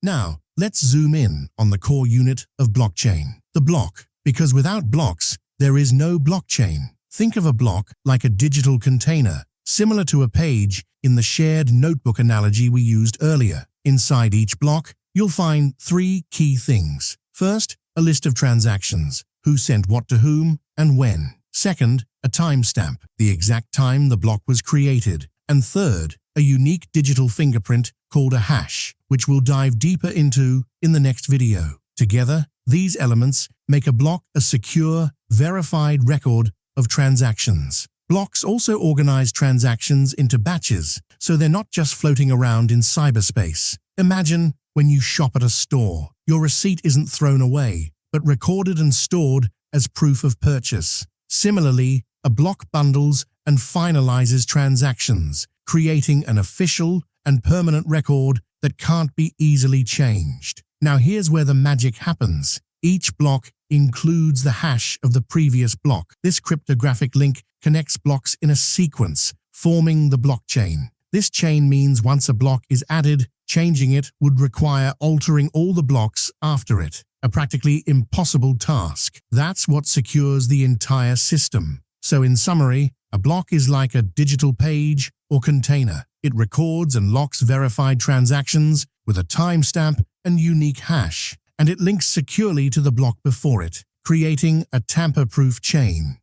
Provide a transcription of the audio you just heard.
Now, let's zoom in on the core unit of blockchain, the block, because without blocks, there is no blockchain. Think of a block like a digital container, similar to a page in the shared notebook analogy we used earlier. Inside each block, you'll find three key things. First, a list of transactions, who sent what to whom and when. Second, a timestamp, the exact time the block was created. And third, a unique digital fingerprint called a hash, which we'll dive deeper into in the next video. Together, these elements make a block a secure, verified record of transactions. Blocks also organize transactions into batches, so they're not just floating around in cyberspace. Imagine when you shop at a store, your receipt isn't thrown away, but recorded and stored as proof of purchase. Similarly, a block bundles and finalizes transactions, creating an official and permanent record that can't be easily changed. Now here's where the magic happens. Each block includes the hash of the previous block. This cryptographic link connects blocks in a sequence, forming the blockchain. This chain means once a block is added, changing it would require altering all the blocks after it, a practically impossible task. That's what secures the entire system. So in summary, a block is like a digital page or container. It records and locks verified transactions with a timestamp and unique hash, and it links securely to the block before it, creating a tamper-proof chain.